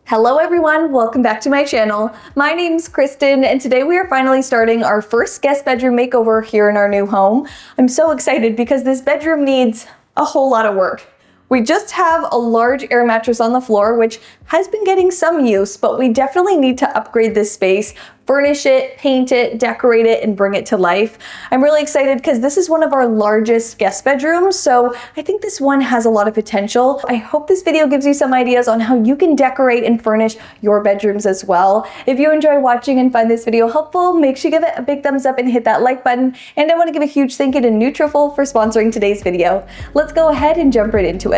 Hello everyone, welcome back to my channel. My name's Kristen and today we are finally starting our first guest bedroom makeover here in our new home. I'm so excited because this bedroom needs a whole lot of work. We just have a large air mattress on the floor, which has been getting some use, but we definitely need to upgrade this space, furnish it, paint it, decorate it, and bring it to life. I'm really excited because this is one of our largest guest bedrooms, so I think this one has a lot of potential. I hope this video gives you some ideas on how you can decorate and furnish your bedrooms as well. If you enjoy watching and find this video helpful, make sure you give it a big thumbs up and hit that like button. And I want to give a huge thank you to Nutrafol for sponsoring today's video. Let's go ahead and jump right into it.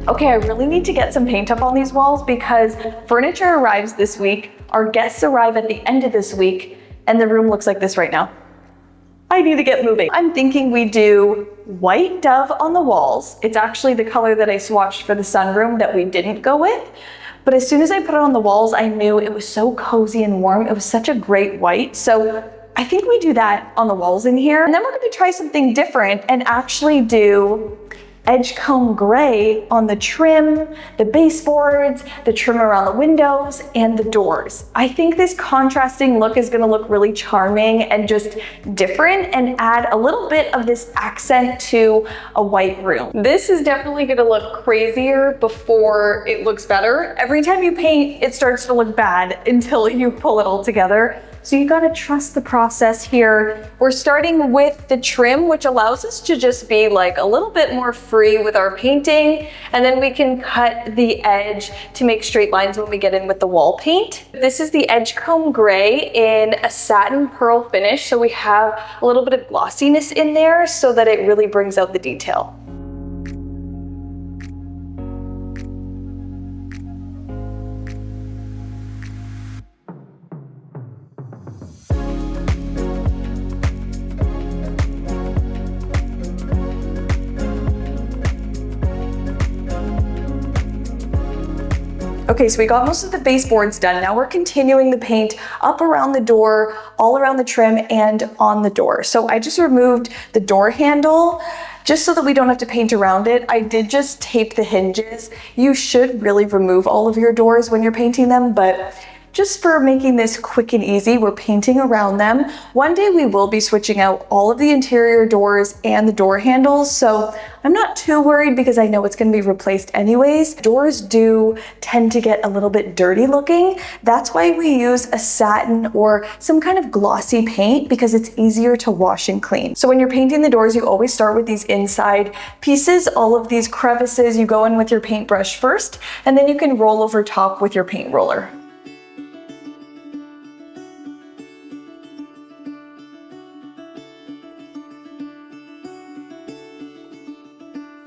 Okay, I really need to get some paint up on these walls because furniture arrives this week, our guests arrive at the end of this week, and the room looks like this right now. I need to get moving. I'm thinking we do white dove on the walls. It's actually the color that I swatched for the sunroom that we didn't go with. But as soon as I put it on the walls, I knew it was so cozy and warm. It was such a great white. So I think we do that on the walls in here. And then we're gonna try something different and actually do Edgecombe Gray on the trim, the baseboards, the trim around the windows, and the doors. I think this contrasting look is gonna look really charming and just different and add a little bit of this accent to a white room. This is definitely gonna look crazier before it looks better. Every time you paint, it starts to look bad until you pull it all together. So you gotta trust the process here. We're starting with the trim, which allows us to just be like a little bit more free with our painting. And then we can cut the edge to make straight lines when we get in with the wall paint. This is the Edgecombe Gray in a satin pearl finish. So we have a little bit of glossiness in there so that it really brings out the detail. Okay, so we got most of the baseboards done. Now we're continuing the paint up around the door, all around the trim, and on the door. So I just removed the door handle just so that we don't have to paint around it. I did just tape the hinges. You should really remove all of your doors when you're painting them, but just for making this quick and easy, we're painting around them. One day we will be switching out all of the interior doors and the door handles, so I'm not too worried because I know it's gonna be replaced anyways. Doors do tend to get a little bit dirty looking. That's why we use a satin or some kind of glossy paint because it's easier to wash and clean. So when you're painting the doors, you always start with these inside pieces, all of these crevices, you go in with your paintbrush first, and then you can roll over top with your paint roller.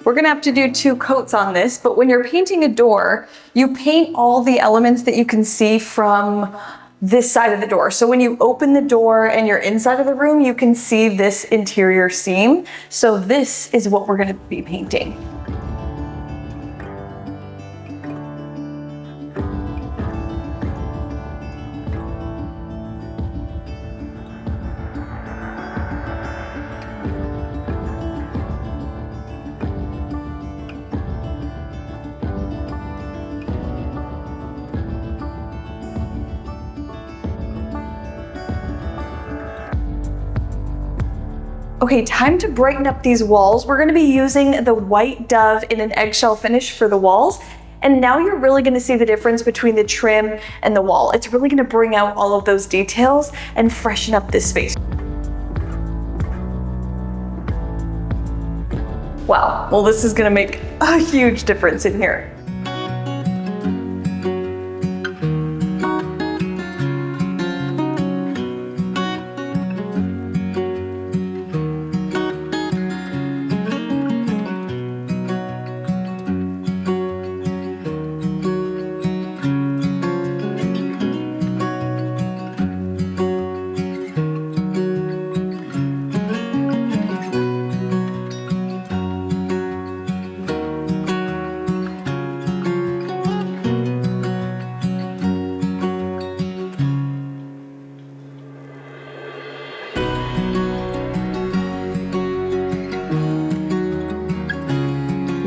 We're gonna have to do 2 coats on this, but when you're painting a door, you paint all the elements that you can see from this side of the door. So when you open the door and you're inside of the room, you can see this interior seam. So this is what we're gonna be painting. Okay, time to brighten up these walls. We're gonna be using the white dove in an eggshell finish for the walls. And now you're really gonna see the difference between the trim and the wall. It's really gonna bring out all of those details and freshen up this space. Wow, well this is gonna make a huge difference in here.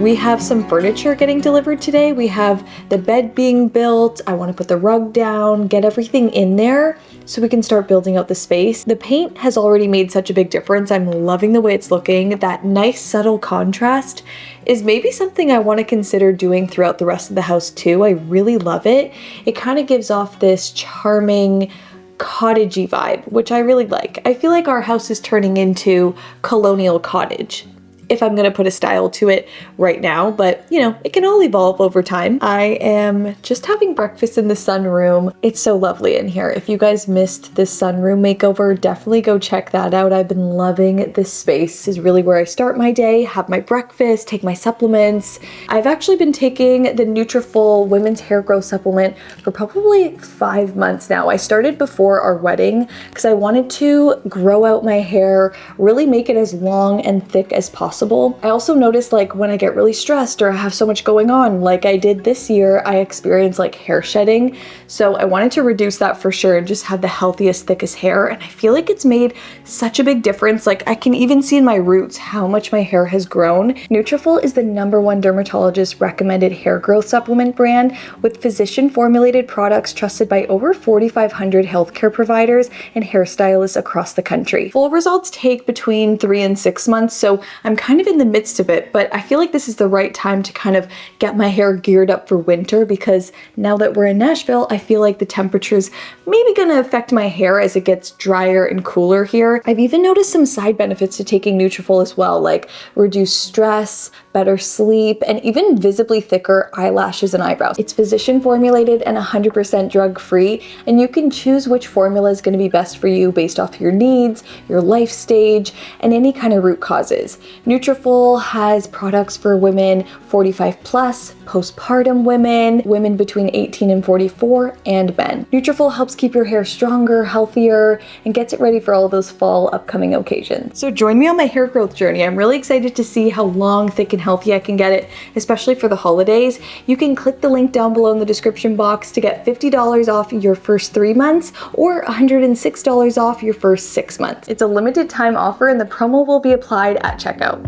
We have some furniture getting delivered today. We have the bed being built. I want to put the rug down, get everything in there so we can start building out the space. The paint has already made such a big difference. I'm loving the way it's looking. That nice subtle contrast is maybe something I want to consider doing throughout the rest of the house too. I really love it. It kind of gives off this charming, cottagey vibe, which I really like. I feel like our house is turning into colonial cottage, if I'm gonna put a style to it right now, but you know, it can all evolve over time. I am just having breakfast in the sunroom. It's so lovely in here. If you guys missed this sunroom makeover, definitely go check that out. I've been loving this space. This is really where I start my day, have my breakfast, take my supplements. I've actually been taking the Nutrafol women's hair growth supplement for probably 5 months now. I started before our wedding because I wanted to grow out my hair, really make it as long and thick as possible. I also noticed like when I get really stressed or I have so much going on, like I did this year, I experienced like hair shedding. So I wanted to reduce that for sure and just have the healthiest, thickest hair. And I feel like it's made such a big difference. Like I can even see in my roots how much my hair has grown. Nutrafol is the #1 dermatologist recommended hair growth supplement brand with physician formulated products trusted by over 4,500 healthcare providers and hairstylists across the country. Full results take between 3 and 6 months. So I'm kind of in the midst of it, but I feel like this is the right time to kind of get my hair geared up for winter because now that we're in Nashville, I feel like the temperature's maybe gonna affect my hair as it gets drier and cooler here. I've even noticed some side benefits to taking Nutrafol as well, like reduced stress, better sleep, and even visibly thicker eyelashes and eyebrows. It's physician formulated and 100% drug free, and you can choose which formula is going to be best for you based off your needs, your life stage, and any kind of root causes. Nutrafol has products for women 45 plus, postpartum women, women between 18 and 44, and men. Nutrafol helps keep your hair stronger, healthier, and gets it ready for all those fall upcoming occasions. So join me on my hair growth journey. I'm really excited to see how long, thick, and healthy I can get it, especially for the holidays. You can click the link down below in the description box to get $50 off your first 3 months or $106 off your first 6 months. It's a limited time offer and the promo will be applied at checkout.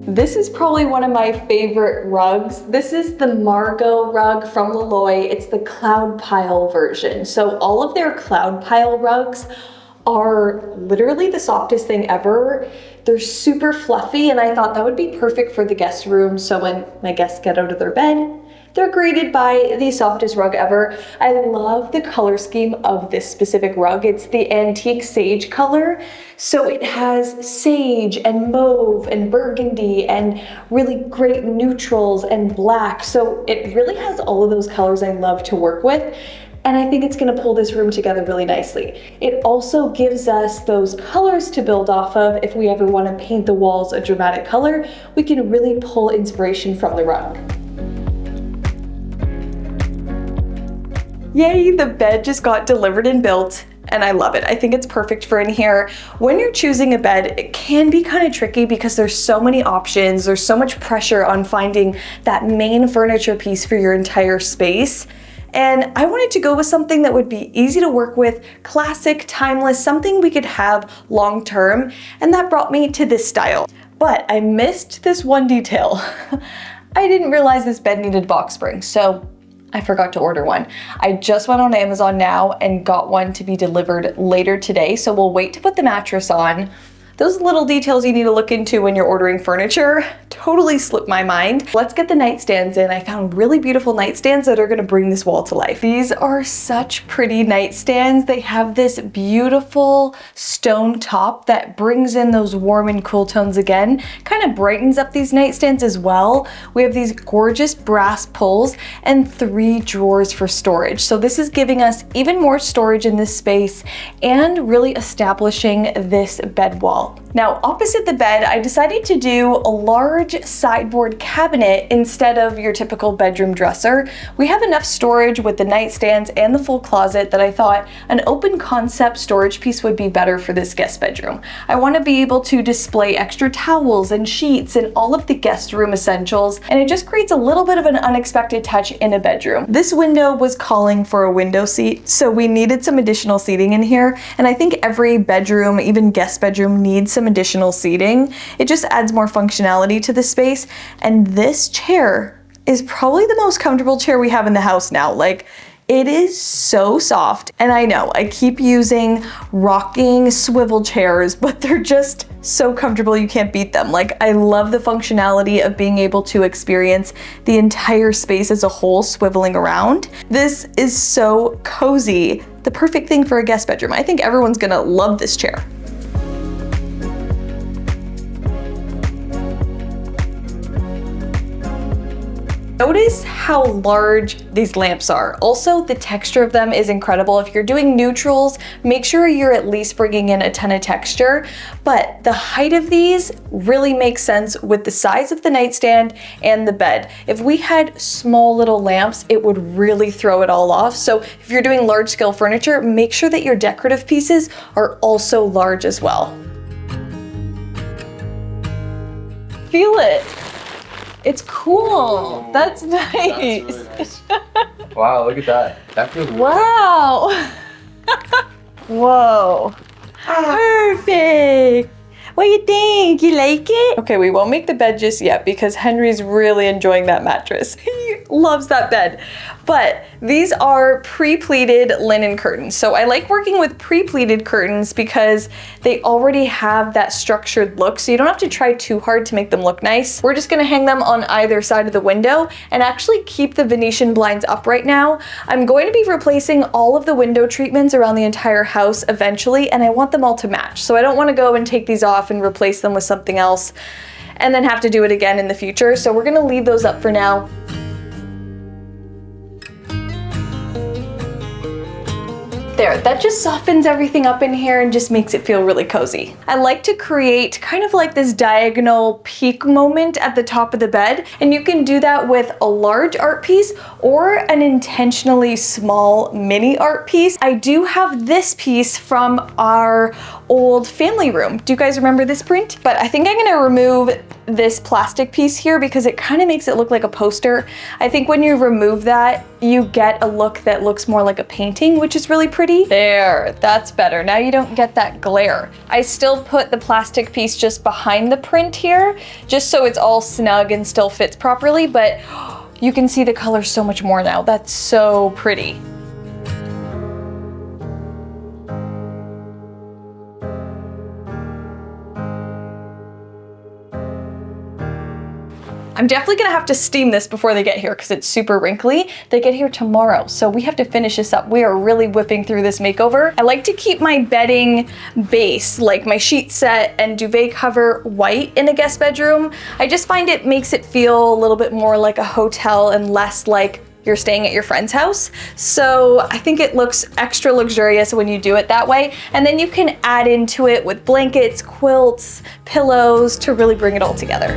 This is probably one of my favorite rugs. This is the Margot rug from Loloi. It's the cloud pile version. So all of their cloud pile rugs are literally the softest thing ever. They're super fluffy and I thought that would be perfect for the guest room. So when my guests get out of their bed, they're greeted by the softest rug ever. I love the color scheme of this specific rug. It's the antique sage color. So it has sage and mauve and burgundy and really great neutrals and black. So it really has all of those colors I love to work with. And I think it's gonna pull this room together really nicely. It also gives us those colors to build off of. If we ever wanna paint the walls a dramatic color, we can really pull inspiration from the rug. Yay, the bed just got delivered and built and I love it. I think it's perfect for in here. When you're choosing a bed, it can be kind of tricky because there's so many options. There's so much pressure on finding that main furniture piece for your entire space. And I wanted to go with something that would be easy to work with, classic, timeless, something we could have long term. And that brought me to this style. But I missed this one detail. I didn't realize this bed needed box springs. So I forgot to order one. I just went on Amazon now and got one to be delivered later today, so we'll wait to put the mattress on. Those little details you need to look into when you're ordering furniture totally slipped my mind. Let's get the nightstands in. I found really beautiful nightstands that are gonna bring this wall to life. These are such pretty nightstands. They have this beautiful stone top that brings in those warm and cool tones again, kind of brightens up these nightstands as well. We have these gorgeous brass pulls and 3 drawers for storage. So this is giving us even more storage in this space and really establishing this bed wall. Now, opposite the bed, I decided to do a large sideboard cabinet instead of your typical bedroom dresser. We have enough storage with the nightstands and the full closet that I thought an open concept storage piece would be better for this guest bedroom. I want to be able to display extra towels and sheets and all of the guest room essentials, and it just creates a little bit of an unexpected touch in a bedroom. This window was calling for a window seat, so we needed some additional seating in here, and I think every bedroom, even guest bedroom, needs some additional seating. It just adds more functionality to the space, and this chair is probably the most comfortable chair we have in the house now. Like, it is so soft, and I know I keep using rocking swivel chairs, but they're just so comfortable you can't beat them. Like, I love the functionality of being able to experience the entire space as a whole swiveling around. This is so cozy, the perfect thing for a guest bedroom. I think everyone's gonna love this chair. Notice how large these lamps are. Also, the texture of them is incredible. If you're doing neutrals, make sure you're at least bringing in a ton of texture, but the height of these really makes sense with the size of the nightstand and the bed. If we had small little lamps, it would really throw it all off. So if you're doing large scale furniture, make sure that your decorative pieces are also large as well. Feel it. It's cool. That's nice. That's really nice. Wow, look at that. That feels really wow. Whoa. Perfect. What do you think? You like it? Okay, we won't make the bed just yet because Henry's really enjoying that mattress. He loves that bed. But these are pre-pleated linen curtains. So I like working with pre-pleated curtains because they already have that structured look, so you don't have to try too hard to make them look nice. We're just gonna hang them on either side of the window and actually keep the Venetian blinds up right now. I'm going to be replacing all of the window treatments around the entire house eventually, and I want them all to match. So I don't wanna go and take these off and replace them with something else and then have to do it again in the future. So we're gonna leave those up for now. There, that just softens everything up in here and just makes it feel really cozy. I like to create kind of like this diagonal peak moment at the top of the bed, and you can do that with a large art piece or an intentionally small mini art piece. I do have this piece from our old family room. Do you guys remember this print? But I think I'm gonna remove this plastic piece here because it kind of makes it look like a poster. I think when you remove that, you get a look that looks more like a painting, which is really pretty. There, that's better. Now you don't get that glare. I still put the plastic piece just behind the print here, just so it's all snug and still fits properly, but you can see the color so much more now. That's so pretty. I'm definitely gonna have to steam this before they get here because it's super wrinkly. They get here tomorrow, so we have to finish this up. We are really whipping through this makeover. I like to keep my bedding base, like my sheet set and duvet cover, white in a guest bedroom. I just find it makes it feel a little bit more like a hotel and less like you're staying at your friend's house. So I think it looks extra luxurious when you do it that way. And then you can add into it with blankets, quilts, pillows to really bring it all together.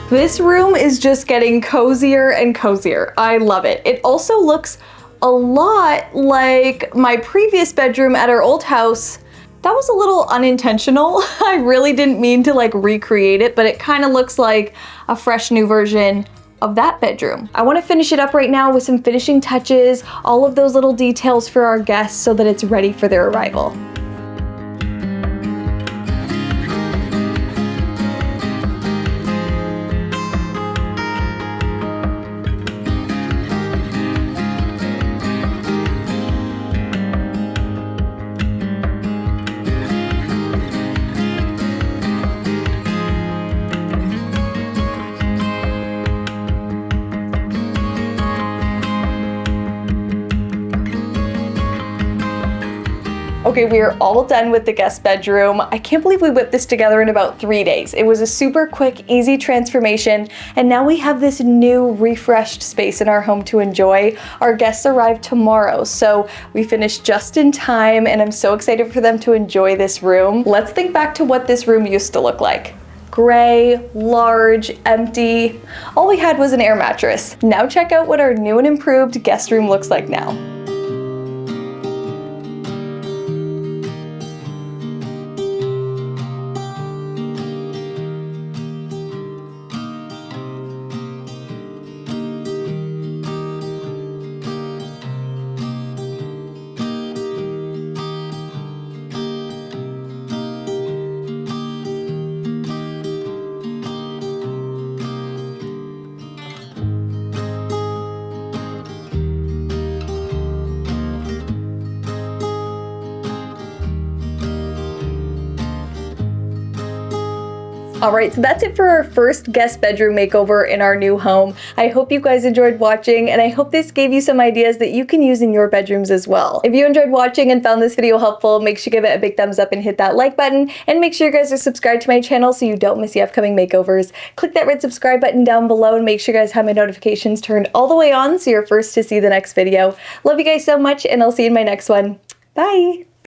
This room is just getting cozier and cozier. I love it. It also looks a lot like my previous bedroom at our old house. That was a little unintentional. I really didn't mean to like recreate it, but it kind of looks like a fresh new version of that bedroom. I want to finish it up right now with some finishing touches, all of those little details for our guests so that it's ready for their arrival. Okay, we are all done with the guest bedroom. I can't believe we whipped this together in about 3 days. It was a super quick, easy transformation, and now we have this new, refreshed space in our home to enjoy. Our guests arrive tomorrow, so we finished just in time, and I'm so excited for them to enjoy this room. Let's think back to what this room used to look like. Gray, large, empty. All we had was an air mattress. Now check out what our new and improved guest room looks like now. Alright, so that's it for our first guest bedroom makeover in our new home. I hope you guys enjoyed watching, and I hope this gave you some ideas that you can use in your bedrooms as well. If you enjoyed watching and found this video helpful, make sure you give it a big thumbs up and hit that like button, and make sure you guys are subscribed to my channel so you don't miss the upcoming makeovers. Click that red subscribe button down below and make sure you guys have my notifications turned all the way on so you're first to see the next video. Love you guys so much, and I'll see you in my next one. Bye!